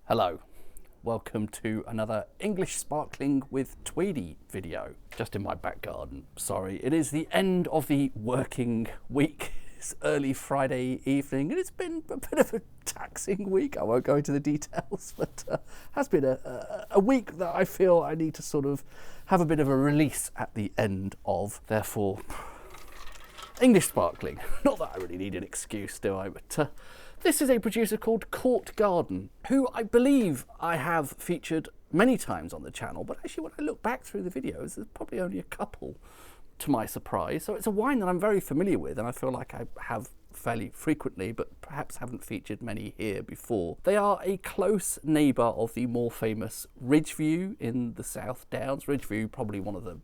Hello, welcome to another English Sparkling with Tweedy video. Just in my back garden, sorry. It is the end of the working week. It's early Friday evening and it's been a bit of a taxing week. I won't go into the details, but has been a week that I feel I need to sort of have a bit of a release at the end of. Therefore, English Sparkling. Not that I really need an excuse, do I? But this is a producer called Court Garden, who I believe I have featured many times on the channel, but actually when I look back through the videos, there's probably only a couple to my surprise. So it's a wine that I'm very familiar with and I feel like I have fairly frequently, but perhaps haven't featured many here before. They are a close neighbour of the more famous Ridgeview in the South Downs. Ridgeview, probably one of the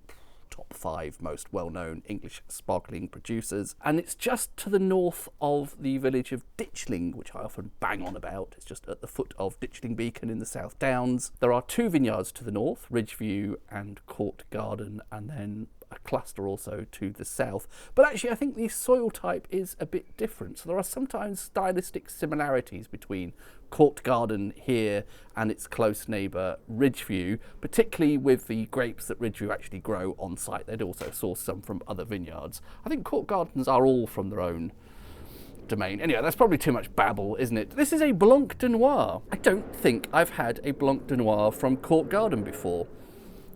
top 5 most well-known English sparkling producers, and it's just to the north of the village of Ditchling, which I often bang on about. It's just at the foot of Ditchling Beacon in the South Downs. There are 2 vineyards to the north, Ridgeview and Court Garden, and then a cluster also to the south. But actually I think the soil type is a bit different, so there are sometimes stylistic similarities between Court Garden here and its close neighbour Ridgeview, particularly with the grapes that Ridgeview actually grow on site. They'd also source some from other vineyards. I think Court Gardens are all from their own domain. Anyway, that's probably too much babble, isn't it? This is a Blanc de Noir. I don't think I've had a Blanc de Noir from Court Garden before,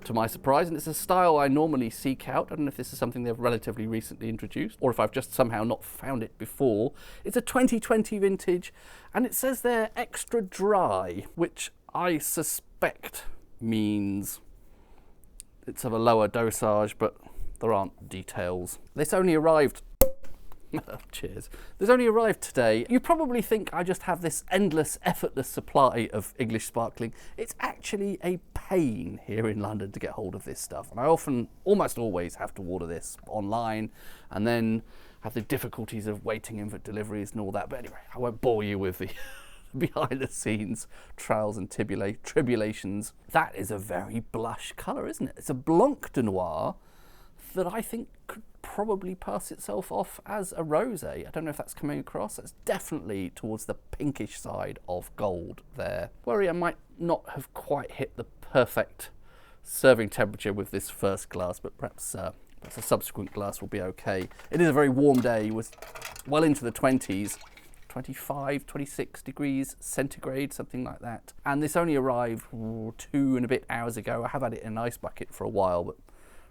to my surprise, and it's a style I normally seek out. I don't know if this is something they've relatively recently introduced or if I've just somehow not found it before. It's a 2020 vintage and it says they're extra dry, which I suspect means it's of a lower dosage, but there aren't details. This only arrived cheers. This only arrived today. You probably think I just have this endless, effortless supply of English sparkling. It's actually a pain here in London to get hold of this stuff. And I often, almost always, have to order this online and then have the difficulties of waiting in for deliveries and all that. But anyway, I won't bore you with the behind the scenes trials and tribulations. That is a very blush colour, isn't it? It's a Blanc de Noir that I think could probably pass itself off as a rosé. I don't know if that's coming across. It's definitely towards the pinkish side of gold there. Worry I might not have quite hit the perfect serving temperature with this first glass, but perhaps a subsequent glass will be okay. It is a very warm day. It was well into the 20s, 25, 26 degrees centigrade, something like that. And this only arrived 2 and a bit hours ago. I have had it in an ice bucket for a while, but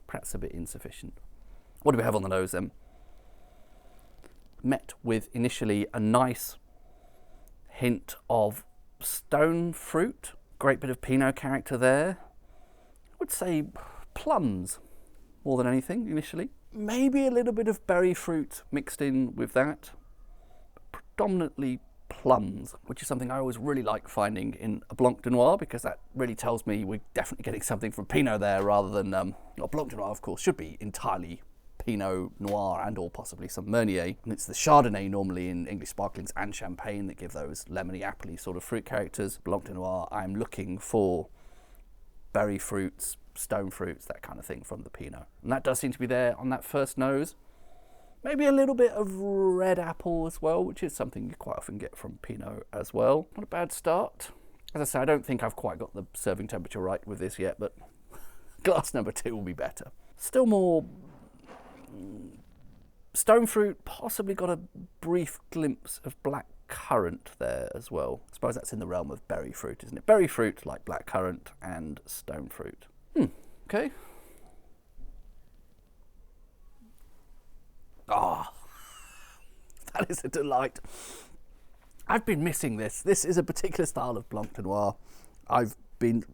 perhaps a bit insufficient. What do we have on the nose then? Met with initially a nice hint of stone fruit, great bit of Pinot character there. I would say plums more than anything initially. Maybe a little bit of berry fruit mixed in with that. Predominantly plums, which is something I always really like finding in a Blanc de Noir, because that really tells me we're definitely getting something from Pinot there rather than, Blanc de Noir of course should be entirely Pinot Noir and or possibly some Meunier. And it's the Chardonnay normally in English sparklings and Champagne that give those lemony, appley sort of fruit characters. Blanc de Noir, I'm looking for berry fruits, stone fruits, that kind of thing from the Pinot. And that does seem to be there on that first nose. Maybe a little bit of red apple as well, which is something you quite often get from Pinot as well. Not a bad start. As I say, I don't think I've quite got the serving temperature right with this yet, but glass number 2 will be better. Still more stone fruit, possibly got a brief glimpse of black currant there as well. I suppose that's in the realm of berry fruit, isn't it? Berry fruit like black currant and stone fruit. Okay. Ah, that is a delight. I've been missing this. This is a particular style of Blanc de Noir I've been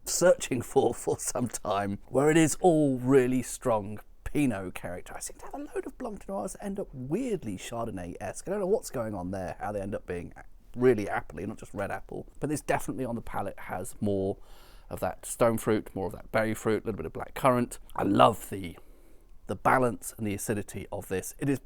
searching for some time, where it is all really strong Pinot character. I seem to have a load of Blanc de Noirs that end up weirdly Chardonnay-esque. I don't know what's going on there, how they end up being really appley, not just red apple. But this definitely on the palate has more of that stone fruit, more of that berry fruit, a little bit of black currant. I love the balance and the acidity of this. It is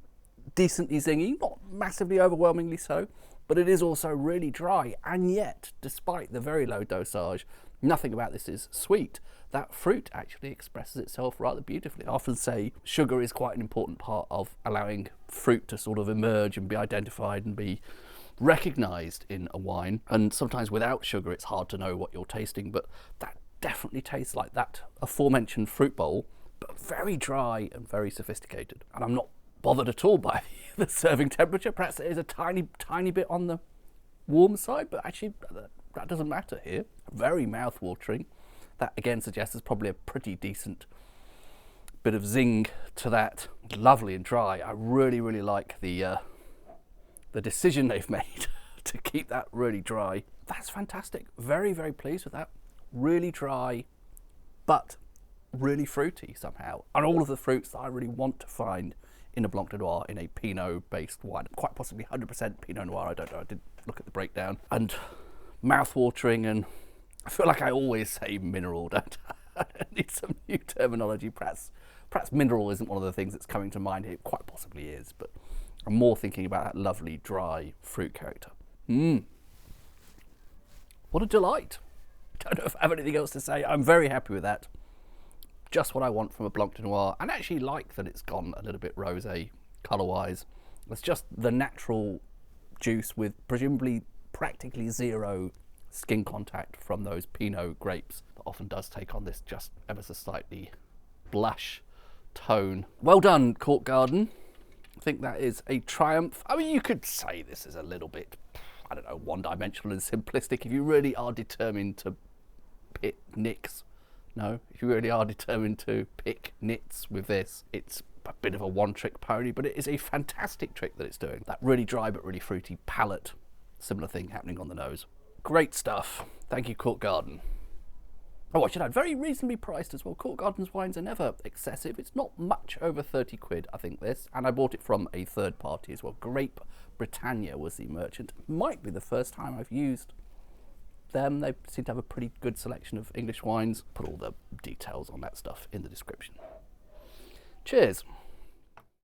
decently zingy, not massively overwhelmingly so, but it is also really dry, and yet, despite the very low dosage, nothing about this is sweet. That fruit actually expresses itself rather beautifully. I often say sugar is quite an important part of allowing fruit to sort of emerge and be identified and be recognised in a wine, and sometimes without sugar it's hard to know what you're tasting, but that definitely tastes like that aforementioned fruit bowl, but very dry and very sophisticated. And I'm not bothered at all by the serving temperature. Perhaps it is a tiny bit on the warm side, but actually that doesn't matter here. Very mouth-watering. That again suggests there's probably a pretty decent bit of zing to that. Lovely and dry. I really like the decision they've made to keep that really dry. That's fantastic. Very pleased with that. Really dry, but really fruity somehow. And all of the fruits that I really want to find in a Blanc de Noir, in a Pinot-based wine. Quite possibly 100% Pinot Noir, I don't know, I didn't look at the breakdown. And mouth-watering, and I feel like I always say mineral, don't I? I need some new terminology. Perhaps mineral isn't one of the things that's coming to mind here. Quite possibly is, but I'm more thinking about that lovely, dry fruit character. What a delight. Don't know if I have anything else to say. I'm very happy with that. Just what I want from a Blanc de Noir, and actually like that it's gone a little bit rosé colour-wise. It's just the natural juice with presumably practically zero skin contact from those Pinot grapes that often does take on this just ever so slightly blush tone. Well done, Court Garden. I think that is a triumph. I mean, you could say this is a little bit, I don't know, one-dimensional and simplistic if you really are determined to pick nicks. No, if you really are determined to pick nits with this, it's a bit of a one-trick pony, but it is a fantastic trick that it's doing. That really dry but really fruity palate, similar thing happening on the nose. Great stuff. Thank you, Court Garden. Oh, I should add, very reasonably priced as well. Court Garden's wines are never excessive. It's not much over 30 quid, I think, this. And I bought it from a third party as well. Grape Britannia was the merchant. Might be the first time I've used them. They seem to have a pretty good selection of English wines. Put all the details on that stuff in the description. Cheers.